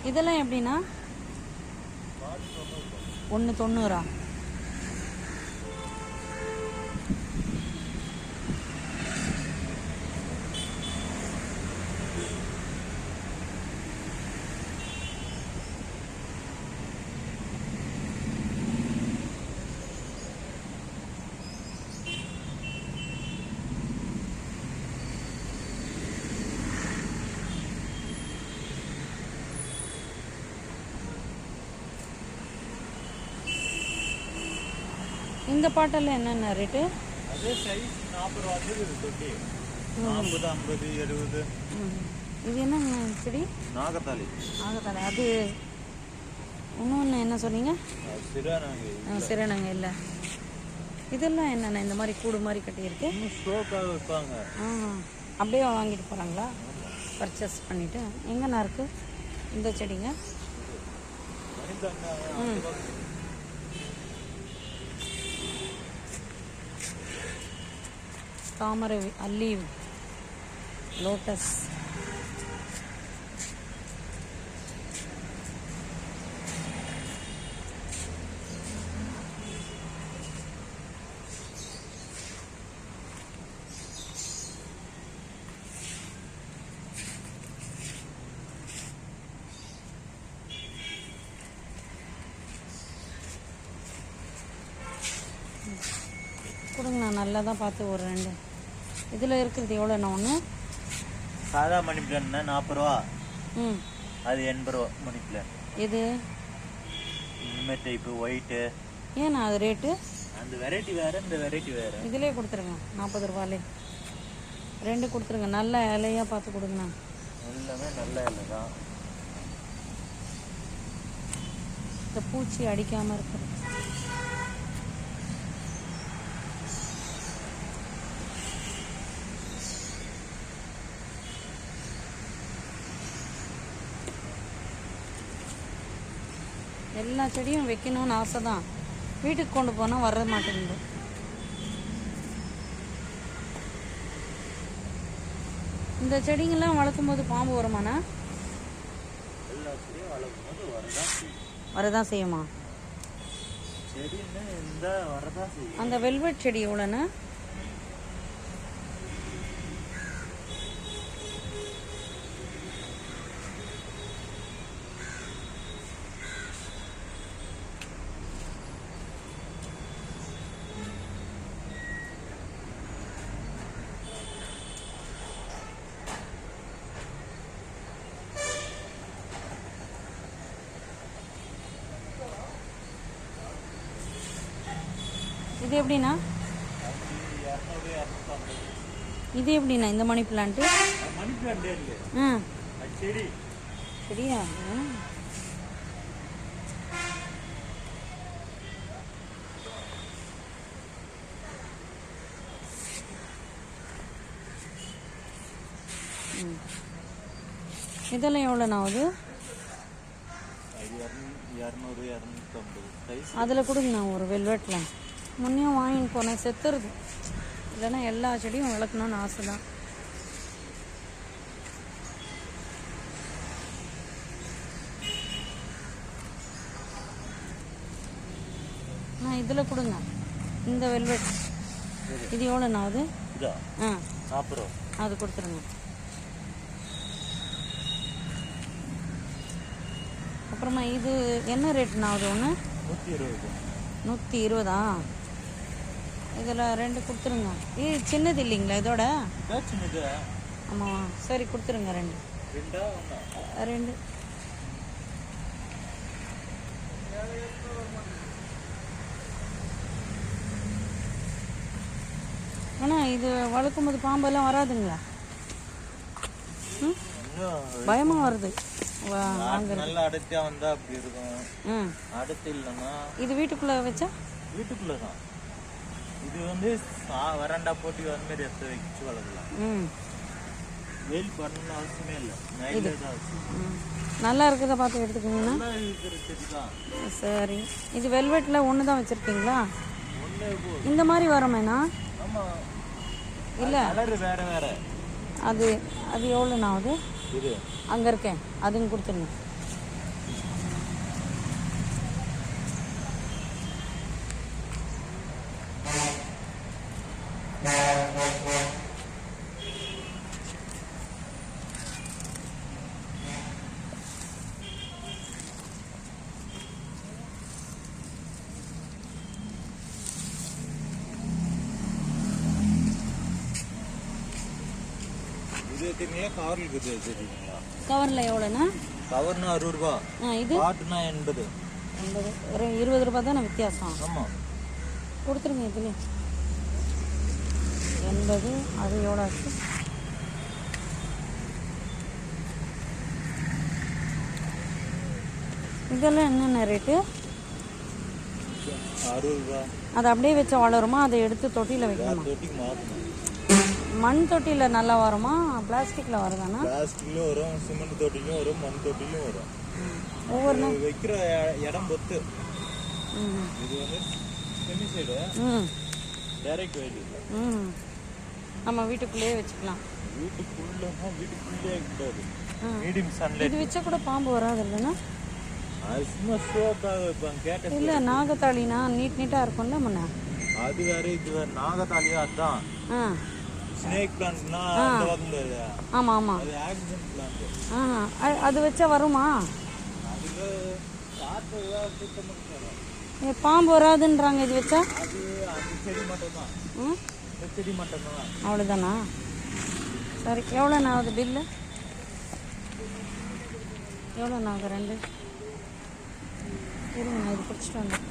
இதெல்லாம் எப்படின்னா 190. இந்த பாட்டெல்லாம் என்னென்ன ரேட்டு? அதே சைஸ் 40 ரூபா தொட்டி. 40, 50, 70. இது என்ன செடி? நாகத்தாளி. நாகத்தாளி. அது இன்னொன்று என்ன சொன்னீங்க? சிறுநங்கை இல்லை. இதெல்லாம் என்னென்ன இந்த மாதிரி கூடு மாதிரி கட்டியிருக்கு? ஸ்டோக்காக வைப்பாங்க. அப்படியே வாங்கிட்டு போகிறாங்களா? பர்ச்சேஸ் பண்ணிவிட்டு. எங்கண்ணா இருக்குது இந்த செடிங்க? தாமரை, அல்லி, லோட்டஸ். கொடுங்கண்ணா, நல்லா தான் பார்த்து ஒரு 2. இதில் இருக்கிறது எவ்வளோண்ணா? ஒன்று சாதா மணி பிளான் 40 ரூபா. அது 80 ரூபா மணி பிளான். இது இந்த டைப்பு ஒயிட்டு. ஏண்ணா அது ரேட்டு? அந்த வெரைட்டி வேறு, இந்த வெரைட்டி வேறு. இதிலே கொடுத்துருங்க 40 ரூபாலே 2 கொடுத்துருங்க. நல்ல இலையாக பார்த்து கொடுங்கண்ணா. எல்லாமே நல்ல இலை தான். இந்த பூச்சி அடிக்காமல் இருக்கிறது. எல்லா செடியும் வைக்கணும்னு ஆசை தான். வீட்டுக்கு கொண்டு போனால் வர மாட்டேங்குது. இந்த செடிங்கெல்லாம் வளர்க்கும் போது பாம்பு வருமாண்ணா? எல்லா செடியும் வளர்க்கும் போது வரதான் செய்யுமா? அந்த வெல்வெட் செடி எவ்வளோண்ணா? இது எப்படின்னா? இது எப்படின்னா இந்த மணி பிளான்ட்டு? சரியா? இதெல்லாம் எவ்வளோண்ணா ஆகுது? 200, 250. அதில் கொடுங்கண்ணா ஒரு வெல்வெட்டில். முன்னையும் வாங்கிட்டு போனேன், செத்துருது. இல்லைன்னா எல்லா செடியும் வளர்க்கணும்னு ஆசை தான். இதில் கொடுங்க இந்த வெல்வெட். இது எவ்வளோண்ணா ஆகுது? 40 ரூபா. அது கொடுத்துருங்க. அப்புறமா இது என்ன ரேட்னா ஆகுது? ஒன்று 120. இதில் 2 கொடுத்துருங்க. இது சின்னது இல்லைங்களா இதோட? ஆமாம், சரி கொடுத்துருங்க 2. ஆனால் இது வளர்க்கும் போது பாம்பெல்லாம் வராதுங்களா? பயமாக வருது. நல்லா அடர்த்தியா வந்தா அப்படி இருக்கும். அடர்த்தி இல்லைன்னா இது வீட்டுக்குள்ள வச்சா? வீட்டுக்குள்ளதான். இது வந்து வராண்டா போட்டு அந்த மாதிரி எடுத்து வச்சு வளர்க்கலாம். வெயில் பண்ணணும்னு அவசியமே இல்லை. நைட்ல தான் நல்லா இருக்கிறத பார்த்து எடுத்துக்கோங்கண்ணா. சரி, இது வெல்வெட்டில் ஒன்று தான் வச்சுருக்கீங்களா? இந்த மாதிரி வருமேண்ணா? இல்லை, வேற வேற. அது அது எவ்வளோண்ணா ஆகுது? இது அங்கே இருக்கேன், அதுங்க கொடுத்துருங்க. எடுத்துங்களா கவரில் இருக்குது வச்சுருக்கீங்களா? கவரில் எவ்வளோண்ணா? கவர்னா 60 ரூபா, இது பாட்டுனா 80. 80. ஒரு 20 ரூபா தானே வித்தியாசம். ஆமாம், கொடுத்துருங்க இதுலேயே 80. அது எவ்வளோ ஆச்சு? இதெல்லாம் என்னென்ன ரேட்டு? 60 ரூபா. அது அப்படியே வச்சு வளருமா? அதை எடுத்து தொட்டியில் வைக்கணுமா? தொட்டிக்கு மாற்றணும். மண் தொட்டியில் நல்லா வருமா? பிளாஸ்டிக்கில் வருதாண்ணா? பிளாஸ்டிக்லையும் வரும், சிமெண்ட் தொட்டிலையும் வரும், மண் தொட்டிலையும் வரும். ஒவ்வொரு வைக்கிற இடம் பொத்து. இது வந்து செமி சைடு, டைரக்ட் வெயிட் இல்லை. நம்ம வீட்டுக்குள்ளேயே வச்சுக்கலாம். வீட்டுக்குள்ளேயே கூடாது, மீடியம் சன்லைட். இது வச்சா கூட பாம்பு வராது இல்லைன்னா? அது சும்மா ஷோக்காக வைப்பாங்க. கேட்ட இல்லை, நாகத்தாளினா நீட்டாக இருக்கும்ல முன்ன. அது வேற இது வேற. நாகத்தாலியா அதான். ஸ்னேக் பிளான்ட்னா அந்த வகையில் இல்லையா? ஆமாம் ஆமாம், அது ஆக்சிஜன் பிளான்ட். அது வச்சா வருமா? அதுக்கு காற்று சுத்தம் பண்ணுறாங்க. பாம்பு வராதுன்றாங்க இது வச்சா. அது அந்த செடி மட்டும்தான். இந்த செடி மட்டும்தான். அவ்வளோதானா? சரி, எவ்வளோண்ணா ஆகுது பில்லு? எவ்வளோண்ணா ஆகுது? 2 இருங்க, நான் இது பிடிச்சிட்டு வந்தேன்.